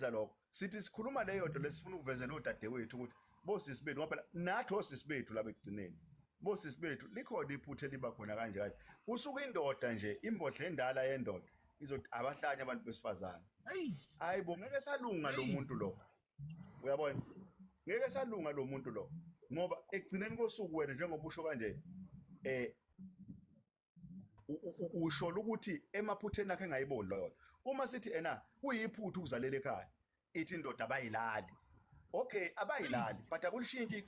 lokho sithi sikhuluma leyo nto lesifuna ukuvezela odadewethu ukuthi bosisi bethu ngoba nathi osisi bethu laba ekugcineni bosisi bethu likhona iphutha eliba khona kanje kanje kusuka indoda nje imbodla endala yendoda izothi abahlanye abantu besifazane hayi bo ngeke salunga lo muntu lo uyabona ngeke salunga lo muntu lo ngoba ekugcineni kosuku wena njengoba usho kanje usho ukuthi emaphutheni akhe engayiboni loyo uma sithi ena kuyiphutha ukuzalela ekhaya ithi indoda abayilali okay abayilali but akulishintshe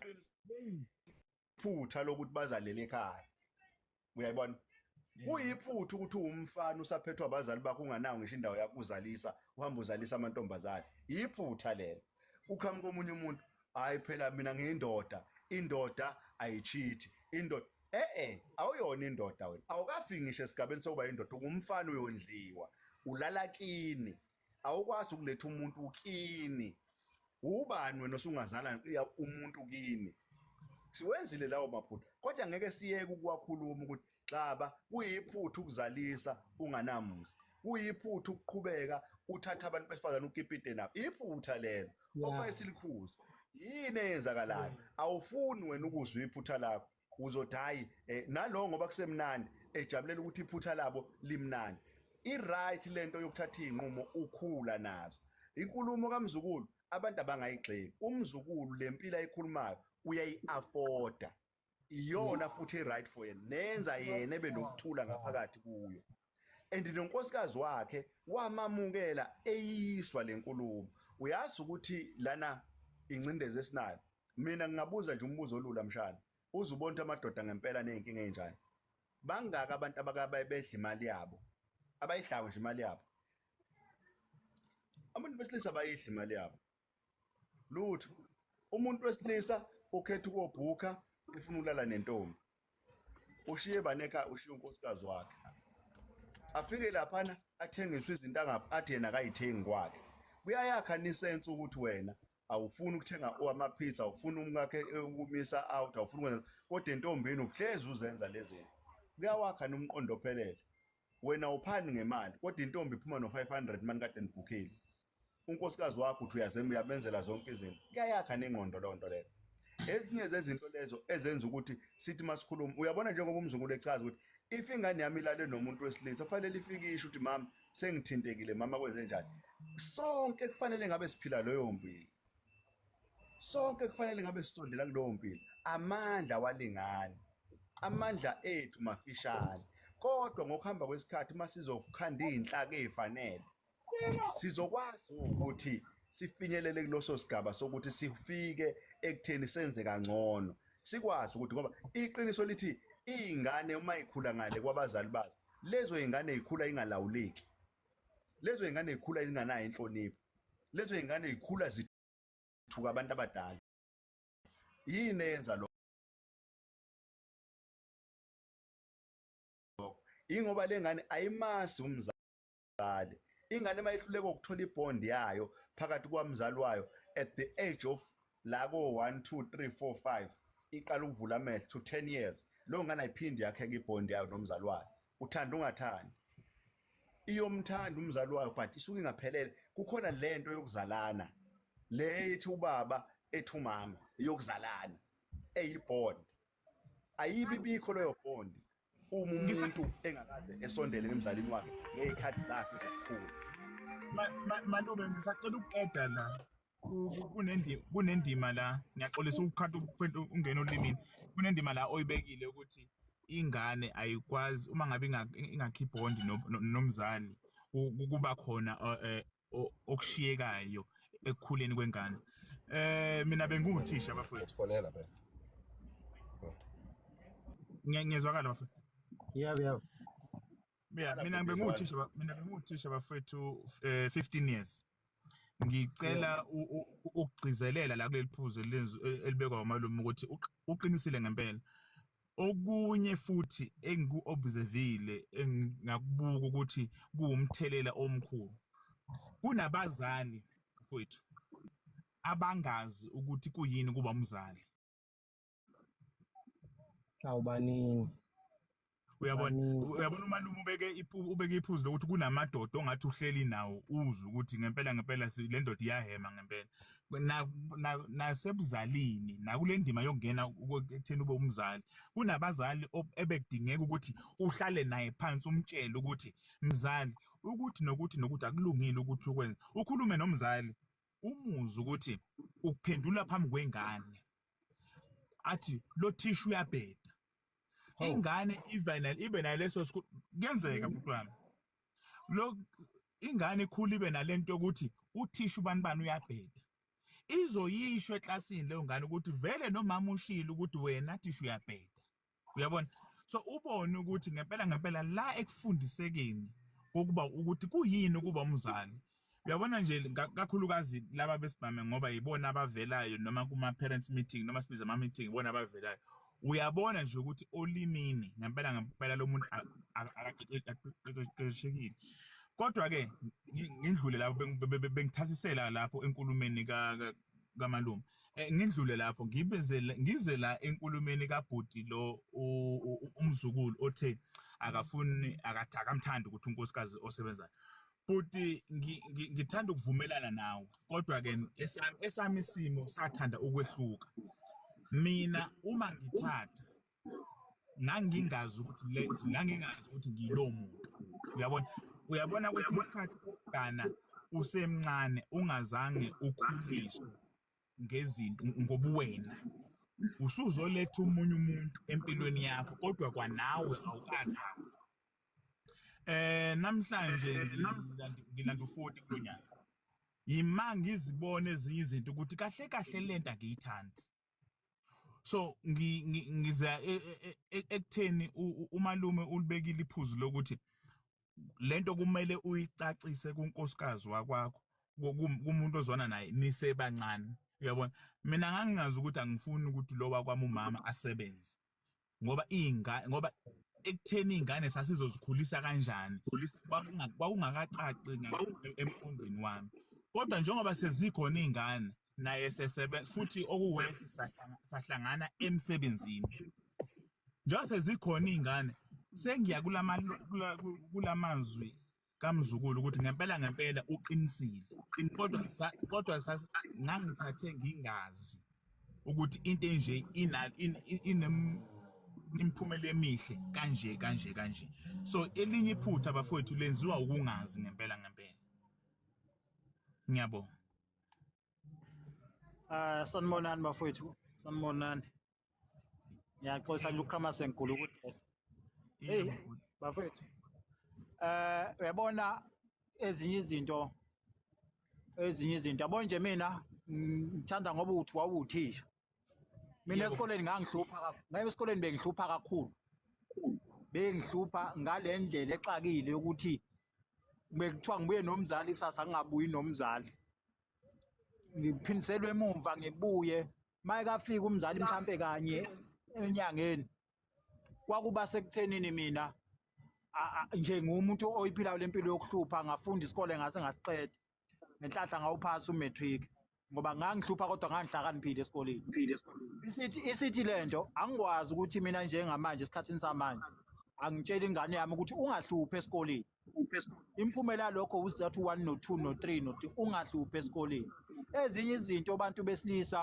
iphutha lokuthi bazalela ekhaya uyayibona kuyiphutha ukuthi uwumfana usaphethwe abazali bakho unganawo ngisho indawo yakho uzalisa uhamba uzalisa amantombazane iphutha lelo ukhamba komunye umuntu hayi phela mina ngiyindoda indoda ayichithi indoda awuyona indoda wena awukafiki ngisho esigabeni sokuba indoda ungumfana uyondliwa ulala kini awukwazi ukuletha umuntu kini ubani wena osungazala umuntu kini siwenzile lawo maphutha kodwa ngeke siyeke ukwakhuluma ukuthi xaba kuyiphutha ukuzalisa unganamuzi kuyiphutha ukuqhubeka uthatha abantu besifazane ukipite nabo iphutha lelo ofake silikhuza yini eyenzakalayo awufuni wena ukuzwa iphutha lakho uzothi hayi nalo ngoba kusemnandi ejabulela ukuthi iphutha labo limnandi i-right lento yokuthatha iy'nqumo ukhula nazo inkulumo kamzukulu abantu abangayigxeki umzukulu lempilo ayikhulumayo uyayi-afforda iyona futhi i-right for yena nenza yena ebe nokuthula ngaphakathi kuyo and nonkosikazi wakhe wamamukela eyiswa le nkulumo uyazi ukuthi lana ingcindezi esinayo mina ngingabuza nje umbuzo olula mshana uzubona ukuthi amadoda ngempela ney'nkinga ey'njani bangaka abantu bedla imali yabo abayidlayo nje imali yabo abantu besilisa bayidla imali yabo lutho umuntu wesilisa ukhetha ukobhukha ufuna ukulala nentombi ushiye baneka ushiye unkosikazi wakhe afike laphana athengiswe izinto athi yena akayithengi kwakhe kuyayakha nisense ukuthi wena awufuni ukuthenga amapizza awufuni umkakhe ukumisa out awufuni ukwenza kodwa entombini uhlezi uzenza lezi zinto kuyawakha nomqondo ophelele wena uphani ngemali kodwa intombi iphuma no500 manje kade nibhukhile unkosikazi wakho uthi uyabenzela zonke izinto kuyayakha nengqondo lonto leyo ezinye zezinto lezo ezenza ukuthi sithi masikhuluma uyabona njengoba umzukulu echaza ukuthi if ingane yami ilale nomuntu wesilisa kufanele ifikishe ukuthi mama sengithintekile mama kwenze njani sonke kufanele ngabe siphila leyo mpilo sonke kufanele ngabe sisondela kuleyo mpilo amandla walingani amandla ethu mafishane kodwa ngokuhamba kwesikhathi masizokhanda izinhlaka ezifanele sizokwazi ukuthi sifinyelele kuloso sigaba sokuthi sifike ekutheni senze kangcono sikwazi ukuthi ngoba iqiniso lithi izingane uma ikhula ngale kwabazali bazo lezo izingane zikhula ingalawuleki lezo izingane zikhula zinganayo inhlonipho lezo izingane zikhula zithuka abantu abadala yini yenza lokho ingoba lengane ayimasi umzali ingane mayihluleka ukuthola ibond yayo phakathi kwamzali wayo at the age of la ko 1 2 3 4 5 iqala ukuvula amehlo to 10 years lo ngane ayiphindi yakhe ibond yayo nomzali wayo uthanda ungathandi iyomthanda umzali wayo but isuke ingaphelele kukhona lento yokuzalana le ethi ubaba ethi umama yokuzalana eyibond ayibi bikho leyo bond uma umuntu engakaze esondele nemzalini wakhe ngezikhathi zakhe zokukhula Mantobe ngisacela ukueda la kunendima la ngiyaxolisa ukukhatha ungena olimini kunendima la oyibekile ukuthi ingane ayikwazi uma ngabe ingakhi bond nomzali kuba khona okushiyekayo ekukhuleni kwengane mina bengunguthisha bafowethu fonela phela ngiyezwakala bafowethu Yeah. mina benguthisha bafowethu 15 years ngicela ukugcizelela la kuleli phuzu elibekwa umalume ukuthi uqinisile ngempela okunye futhi engiku-observile engakubuka ukuthi kuwumthelela omkhulu kunabazali kwethu abangazi ukuthi kuyini kuba umzali Awubaningi uyabona umalume ubeke iphuzu lokuthi kunamadoda ongathi uhleli nawo uzwe ukuthi ngempela le ndoda iyahema ngempela nasebuzalini nakule ndima yokungena ekutheni ube umzali kunabazali ebekudingeka ukuthi uhlale naye phansi umtshele ukuthi mzali ukuthi nokuthi akulungile ukuthi ukwenze ukhulume nomzali umuzwe ukuthi ukuphendula phambi kwengane athi lo thishu uyabheda ingane ibe naleso kuyenzeka mntwana lo ingane ikhula ibe nalento ukuthi uthishu bani uyabheda izoyisho eklasini leyo ngane ukuthi vele nomama ushilo ukuthi wena thishu uyabheda uyabona so ubone ukuthi ngempela la ekufundisekeni kokuba ukuthi kuyini ukuba umzali uyabona nje kakhulukazi laba besibhame ngoba yibona abavelayo noma kuma parents meeting noma sibiza ama meeting ibona abavelayo uyabona nje ukuthi olimini ngempela lo muntu akaqeqeshekile kodwa ke ngindlule lapho bengithasisela lapho enkulumeni kaMalume ngindlule lapho ngize la enkulumeni kaBhuti lo umzukulu othe akamthandi ukuthi unkosikazi osebenzayo Bhuti ngithanda ukuvumelana nawe kodwa ke esami isimo sathanda ukwehluka mina uma ngithatha ngangingazi ukuthi ngilo muntu uyabona kwesinye isikhathi kana usemncane ungazange ukhuliswe ngezinto ngobuwena usuzoletha umunye umuntu empilweni yakho kodwa kwanawe awukazazi namhlanje ngilanda 40 kulonyaka imanga izibone ezinye izinto ukuthi kahle lento angiyithandi so ngiza ekutheni umalume ulibekile iphuzu lokuthi lento kumele uyicacise kunkosikazi wakwakho kumuntu ozwana naye nisebancane uyabona mina ngangingazi ukuthi angifuni ukuthi lo wakwami umama asebenze ngoba ekutheni ingane sasizozikhulisa kanjani kwakungakacaci emqondweni wami kodwa njengoba sezikhona izingane naye sesebenza futhi okuwese sahlangana emsebenzini njengoba sezikhona izingane sengiya kulamazwi kamzukulu ukuthi ngempela uqinisile kodwa ngangithathe ngingazi ukuthi into enje imiphumela emihle kanje so elinye iphutha bafowethu lenziwa ukungazi ngempela ngiyabonga sanibonani bafowethu sanibonani ngiyaxolisa ukuqhama senkulu ukuthi hey bafowethu uyabona ezinye izinto yabo nje mina ngithanda ngoba uthi wawuthisha mina esikoleni esikoleni bengihlupha kakhulu ngale ndlela exakile ukuthi bekuthiwa ngibuye nomzali kusasa ngingabuyi nomzali ngiphindiselwe emumva ngibuye mayekafika umzali mhlambe kanye enyangeni kwakuba sekuthenini mina nje ngumuntu oyiphilayo lempilo yokuhlupha ngafunda isikole ngase ngasiqeda ngenhlahla ngawuphasa umatric ngoba ngangihlupha kodwa ngangihlakaniphile esikoleni isithi lento angikwazi ukuthi mina njengamanje esikhathini samanje angitshela ingane yami ukuthi ungahluphi esikoleni imiphumela yalokho uzathu 1 no 2 no 3 no 3 ungahluphi esikoleni ezinye izinto abantu besilisa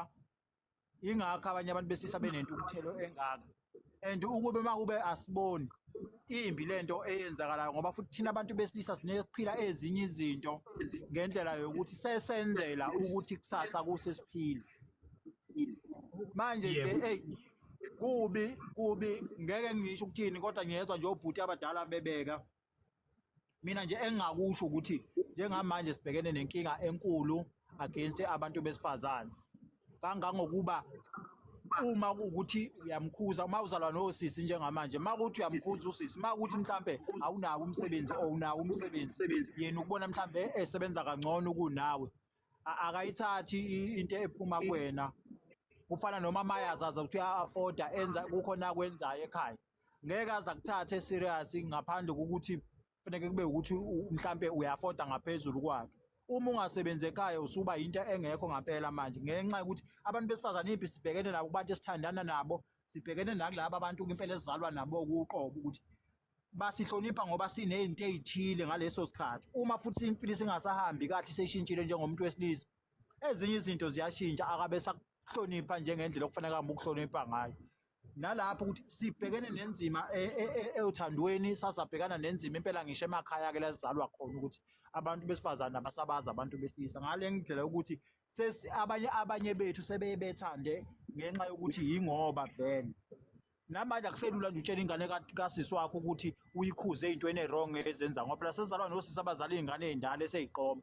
ingakho abanye abantu besilisa benentukuthelo engaka and ukube asiboni imbi lento eyenzakalayo ngoba futhi thina abantu besilisa sinephila ezinye izinto ngendlela yokuthi sesenzela ukuthi kusasa kusesiphila manje nje hey kubi ngeke ngisho ukuthini kodwa ngiyezwa nje obhuti abadala bebeka mina nje engingakusho ukuthi njengamanje sibhekene nenkinga enkulu against abantu besifazane kangangokuba uma ukuthi uyamkhuza uma uzalwa nosisi njengamanje makuthi uyamkhuza usisi makuthi mhlambe awunawo umsebenzi unawo umsebenzi yena ukubona mhlambe esebenza kangcono kunawe akayithathi into ephuma kuwena ufana noma mayazaza ukuthi uya-afforda enza kukhona kwenzayo ekhaya ngeke aza kuthathe serious ngaphandle kokuthi kufanele kube ukuthi mhlambe uya-afforda ngaphezulu kwakhe uma ungasebenzi ekhaya usuba into engekho ngampela manje ngenxa yokuthi abantu besifazane imphi sibhekene nabo kubantu esithandana nabo sibhekene nakulabo abantu impela esizalwa nabo kuqobo ukuthi basihlonipha ngoba sinezinto ezithile ngaleso sikhathi. Uma futhi impilo singasahambi kahle seshintshile njengomuntu wesilisa, ezinye izinto ziyashintsha akabe sakuhlonipha njengendlela okufanele kambe ukuhlonipha ngayo. Nalapho ukuthi sibhekene nenzima othandweni, sasabhekana nenzima impela ngisho emakhaya ke la sizalwa khona ukuthi abantu besifazane abasabazi abantu besilisa. Ngale ndlela yokuthi abanye bethu sebeyebethande ngenxa yokuthi yingoba vele namanje akuselula nje utshela ingane kasisi wakho ukuthi uyikhuze ey'ntweni ey'wrong ezenza ngoba phela sezalwa nosisi abazala iy'ngane ey'ndala eseyiqoma.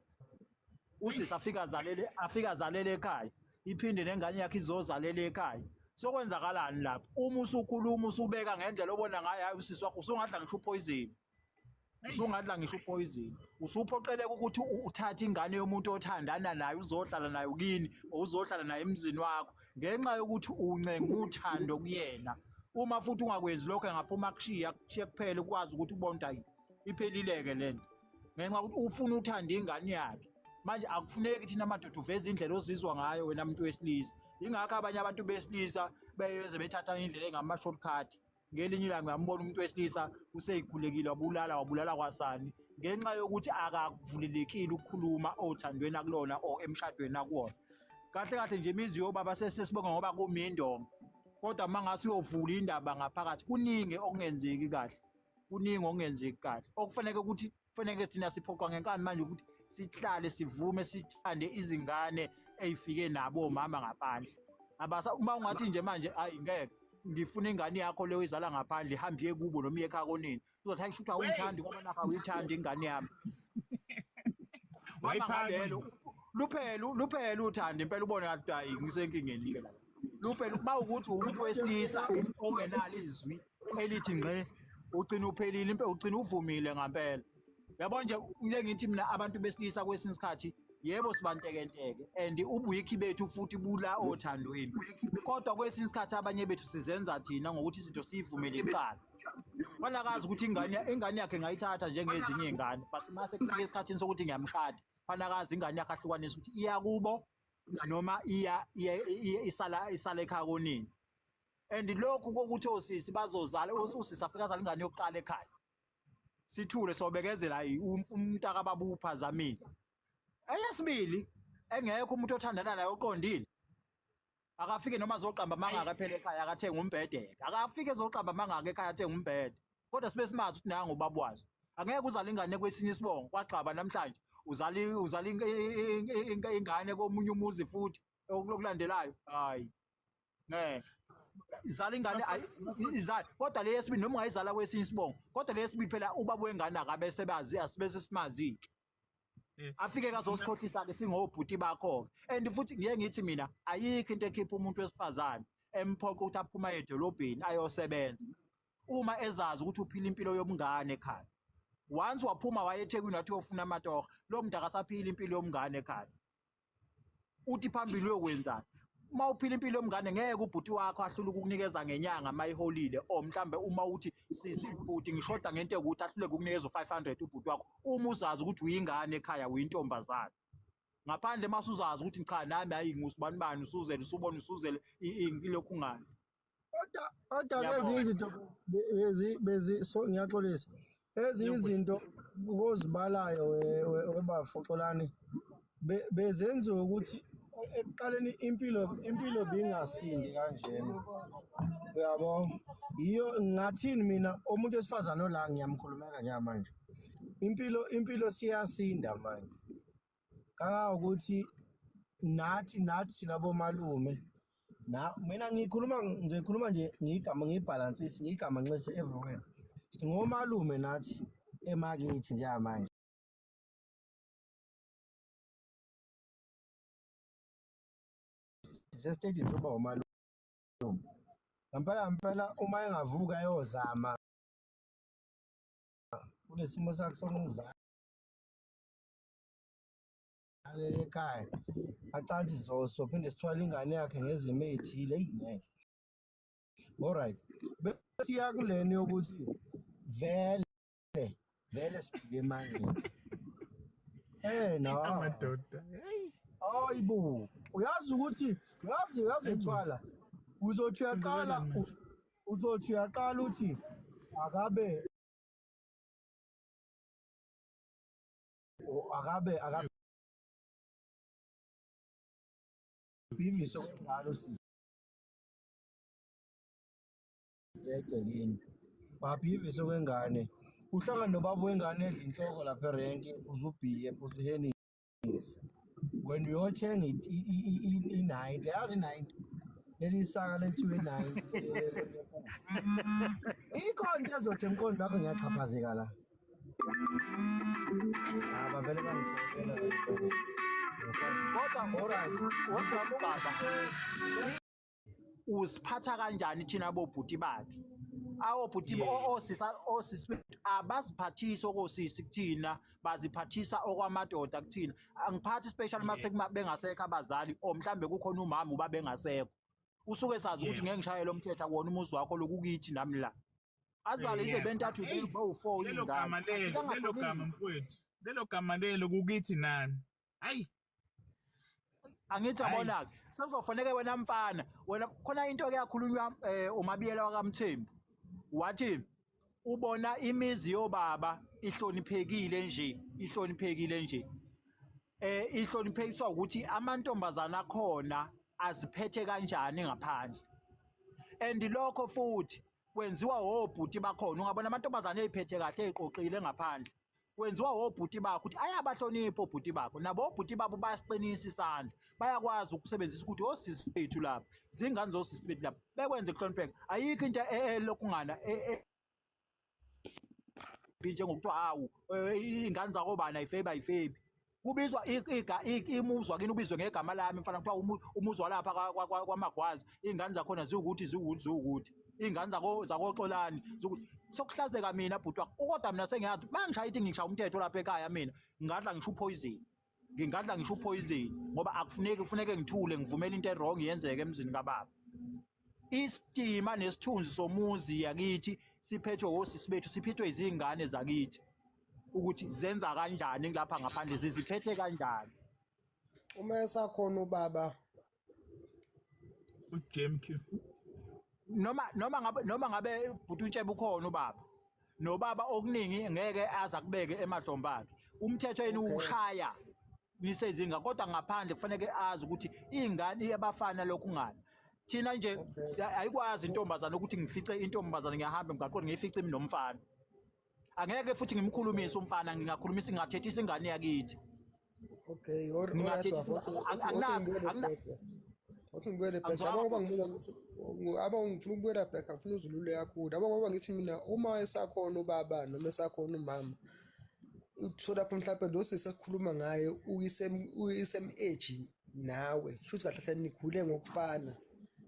Usisi afike azalele ekhaya, iphinde nengane yakhe izozalela ekhaya. Sokwenzakalani lapho? Uma usukhuluma usubeka ngendlela obona ngayo, hayi usisi wakho usungadla ngisho uphoyizini. Usungadla ngisho uphoyizini. Usuphoqeleka ukuthi uthathe ingane yomuntu othandana naye uzohlala nayo kini, uzohlala naye emzini wakho ngenxa yokuthi uncenga uthando kuyena. Uma futhi ungakwenzi lokho engaphuma kushiya kuphela ukwazi ukuthi ubonta yini. Iphelileke lento. Ngenxa ukuthi ufuna uthanda ingane yakhe. Manje akufuneki thina madoda uveze indlela ozizwa ngayo wena muntu wesilisa. Ingakho abanye abantu besilisa beyeze bethatha indlela engama-shortcut. Ngelinye ilanga ngiyambona umuntu wesilisa useyikhulekile wabulala kwasani ngenxa yokuthi akavulelekile ukukhuluma othandweni akulona or emshadweni akuwona. Kahle kahle nje imizi yobaba sesibonga ngoba kumindonga. Kodwa mangase uyovula indaba ngaphakathi kuningi okungenzeki kahle. Kuningi okungenzeki kahle. Okufanele ukuthi kufanele thina siphoqwa ngenkani manje ukuthi sihlale sivume sithande izingane ey'fike nabo omama ngaphandle. Uma ungathi nje manje ayi ngeke ngifuna ingane yakho leyo izala ngaphandle ihambe iye kubo noma iye ekhaya konini. Uzothi hayi shutha awuyithandi ngoba nakho awuyithandi ingane yami. Luphela uthanda impela ubone ngathi hayi ngisenkingeni ke la. Luphela uma ukuthi umuntu wesilisa ongenalo izwi elithi ngqe ugcina uphelile impela ugcina uvumile ngempela. Yabo nje ngeke ngithi mina abantu besilisa kwesinye isikhathi yebo sibantekenteke and ubuyikhi bethu futhi bula othandweni. Kodwa kwesinye isikhathi abanye bethu sizenza thina ngokuthi izinto siyivumele icala. Fanakazi ukuthi ingane yakhe ngayithatha njengezinye izingane but mase kufika esikhathini sokuthi ngiyamshada. Fanakazi ingane yakhe ahlukanisa ukuthi iya kubo noma isala ekhaya konini. And lokhu kokuthi osisi bazozala usisi afika azala ingane yokuqala ekhaya. Sithule sobekezela umntaka baba uphazamile. Eyesibili engekho umuntu othandana naye oqondile. Akafike noma azoqamba mangaka phela ekhaya akathenga umbhede. Akafike ezoqamba mangaka ekhaya athenga umbhede. Kodwa sibe simazi ukuthi nangu ubaba wazi. Angeke uzale ingane kwesinye isibongo kwagqaba namhlanje. Uzali ingane komunye umuzi futhi okulandelayo. Hayi. Ngeke. Izala ingane izala kodwa le yesibili noma ungayizala kwesinye isibongo. Kodwa le yesibili phela ubaba wengane akabe sebazi asibese simazile. Afike kazosikhohlisa ke singobhuti bakho. And futhi ngeke ngithi mina ayikho into ekhipha umuntu wesifazane emphoqa ukuthi aphuma edolobheni ayosebenza. Uma ezazi ukuthi uphila impilo yomngane ekhaya. Once waphuma waye eThekwini wathi uyofuna amatoha, lo muntu akasaphila impilo yomngane ekhaya. Uthi phambili uyokwenzani? Uma uphila impilo yomngane ngeke ubhuti wakho ahlule ukukunikeza ngenyanga mayiholile or mhlambe uma uthi sisibhuti ngishoda ngento ukuthi ahlule ukukunikeza u500 ubhuti wakho uma uzazi ukuthi uyingane ekhaya uyintombazana. Ngaphandle mase uzazi ukuthi cha nami hayi ngusibani usuzele usubona usuzele ilokhu ngani. Kodwa lezi izinto so ngiyaxolisa. Ezinye izinto ukuzibalayo webafoxolani bezenziwe ukuthi ekuqaleni impilo bingasindi kanjena. Uyabo? Iyo ngathini mina umuntu wesifazane la ngiyamkhulumela nje. Impilo siyasinda manje. Kanga ukuthi nathi nabo malume mina ngikhuluma nje ngigama ngibalansisi ngigama nxese everywhere. Ngomalume nathi emakithi njengamanje. Sesitedini soba umalume. Ngempela uma engavuka ayozama kulesimo sakhe sokungizala ekhaya acanthi sophinde sithwala ingane yakhe ngezimo ezithile ngeke. Alright. Besiya kuleni yokuthi vele siphile manje. No. Amadoda. Hayibo. Uyazi ukuthi ethwala uzothi uyaqala uthi akabe akabe biviso kwengane usizegcekeni babhiviso kwengane uhlangana nobaba wengane edla inhloko lapha erenki uzubhiye uzuhenisi when uyothenga i-90 yazi i-90 leli saka lethiwe i-90 ikhona ezothi emqondo wakho ngiyachaphazeka la bavele bangifokela kodwa usiphatha kanjani thina bobhuti bakhe awobhuti osisi abasiphathisa okosisi kuthina baziphathisa okwamadoda kuthina angiphathi special mase bengasekho abazali o mhlambe kukhona umama uba bengasekho usuke sazi ukuthi ngeke ngishayele umthetho akuwona umuzi wakho lokukithi nami la azale ize bentathu bo4 lelo gama mfowethu lelo gama lelo kukithi nani hayi angithi abona-ke sekuzofaneke wena mfana wena khona into kuyakhulunywa umabiyela wakamthembu wathi ubona imizi yobaba ihloniphekile nje ihloniphekiswa ukuthi amantombazana akhona aziphethe kanjani ngaphandle and lokho futhi kwenziwa obhuti bakhona ungabona amantombazane ey'phethe kahle ey'qoqile ngaphandle kwenziwa obhuti bakho ukuthi ayabahlonipha obhuti bakho nabo obhuti babo bayasiqinisa isandla bayakwazi ukusebenzisa ukuthi osisi bethu lapha zingane zosisi bethu lapha bekwenze kuhlonipheka ayikho into elokungana njengokuthiwa hawu iy'ngane zakobani ayifebi kubizwa imuzi wakini ubizwe ngegama lami mfana kuthiwa umuzi walapha kwamagwazi iy'ngane zakhona ziwukuthi iy'ngane zakoxolani zokuthi sokuhlazeka mina bhuti wakho ukodwa mina sengiyazi uma ngishaya ithi ngishaya umthetho lapha ekhaya mina ngingadla ngisho uphoyizeni ngoba kufuneke ngithule ngivumele into errong yenzeke emzini kababa istima nesithunzi somuzi yakithi siphethwe osisi bethu siphethwe izingane zakithi ukuthi zenza kanjani lapha ngaphandle ziziphethe kanjani uma esakhona ubaba uJMQ noma ngabe bhuti untshebe ukhona ubaba nobaba okuningi ngeke aza kubeke emahlombe akhe umthetho yena ushaya nisezinga kodwa ngaphandle kufanele azi ukuthi ingane iyabafana lokhu ngani thina nje ayikwazi intombazana ukuthi ngifice intombazana ngiyahamba emgaqweni ngiyifice imi nomfana angeke futhi ngimkhulumise umfana ngingathethisa ingane yakithi okay Wathi ngibuyele back ngoba ngibuza ukuthi ngifuna ukubuyela back ngifuna uzulule kakhulu ngoba ngithi mina uma esakhona ubaba noma esakhona umama uthola lapho mhlawumbe lo sesikhuluma ngaye uyisem age nawe shuthi kahle kahle nikhule ngokufana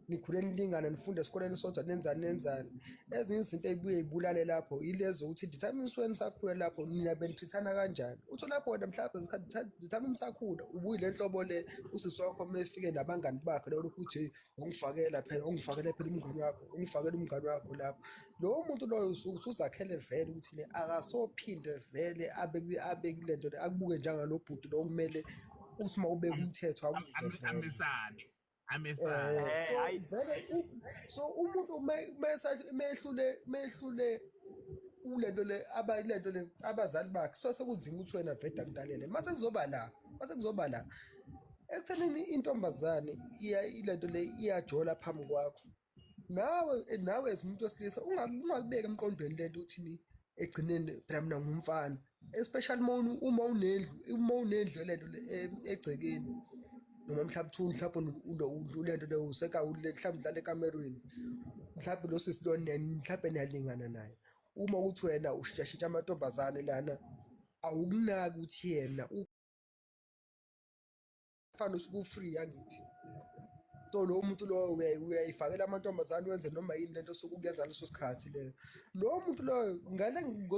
nikhule nilingana nifunde esikoleni sodwa nenzani ezinye izinto ezibuye ibulale lapho ilezo ukuthi determines when sakhula lapho nina beniphithana kanjani uthola lapho wena mhlawumbe isikhathi determines sakhula ubuyile enhlobo le usisi wakho mefike nabangani bakhe lo ukuthi ungifakela phela umngani wakho ungifakela umngani wakho lapho lo muntu loyo usuzakhele vele ukuthi akasophinde vele abe kulento akubuke njengalo bhuti lo kumele uthi uma ubeka umthetho amesane so umuntu mehlule ulento le abazali bakhe so sekunzima ukuthi wena veda kudalele mase kuzoba la ekuthenini intombazane ilento le iyajola phambi kwakho nawe ezimuntu wesilisa ungakubeka emqondweni lento uthini egcineni phela mina ngumfana especially uma unendlu lento egcekeni noma mhlawumbe lento le useka mhlawumbe udlala ekamerweni mhlawumbe lo sisi lo mhlawumbe niyalingana naye uma ukuthi wena ushitsha amantombazane lana awukunaki ukuthi yena ufana usuku-free yangithi so lo muntu lo uyayifakela amantombazane wenze noma yini lento sokukuyenza leso sikhathi leyo lo muntu loyo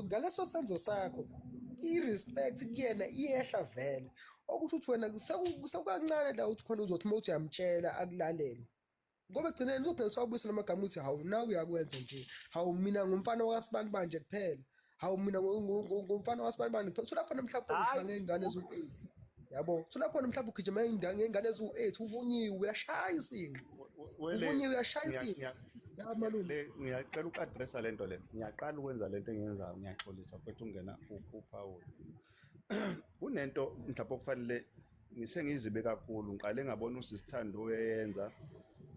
ngaleso senzo sakho i-respect kuyena iyehla vele okusho ukuthi wena kusekukancane la uthi khona uzothi uma uthi uyamtshela akulalele ngoba egcineni uzogcina sawubuyisela amagama uthi hawu nawe uyakwenza nje hawu mina ngumfana wakasibani banje kuphela hawu mina ngumfana wakasibani banje kuphela uthola khona mhlawumbe ushaya ngey'ngane eziwu-8 yabo uthola khona mhlawumbe ugijima ngey'ngane eziwu-8 uvunyiwe uyashaya isinqe ngiyaqala uku-adressa lento le ngiyaqala ukwenza lento engiyenzayo ngiyaxolisa futhi ungena uPhawula kunento mhlawumbe okufanele ngisengizibe kakhulu ngiqale ngabona usisithando uyenza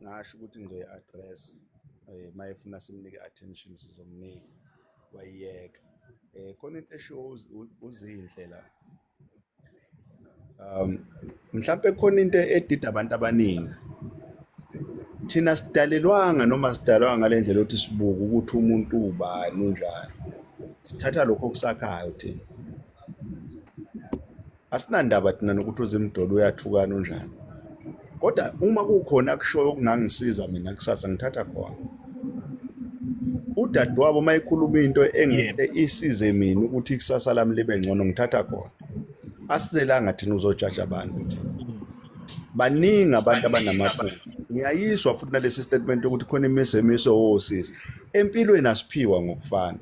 ngasho ukuthi ngizoyi-address mayefuna simnike attention sizomnika wayiyeka khona into eshiwo uzinhle la mhlawumbe khona into edida abantu abaningi thina sidalelwanga noma sidalwanga ngale ndlela ukuthi sibuke ukuthi umuntu ubani unjani sithatha lokho okusakhayo thina asinandaba thina nokuthi uzimdolo uyathukana unjani kodwa uma kukhona kushoyo okungangisiza mina kusasa ngithatha khona udadewabo mayikhuluma into engeke isize mina ukuthi ikusasa lami libe ngcono ngithatha khona asizelanga thina uzojaja abantu thina baningi abantu abanamaphupho ngiyayiswa futhi nalesi statement ukuthi khona imiso osisi empilweni asiphiwa ngokufana